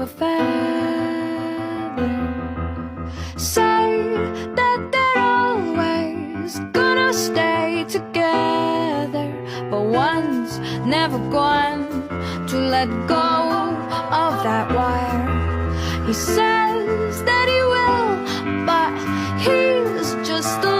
of a feather. Say that they're always gonna stay together, but one's never going to let go of that wire. He says that he will, but he's just a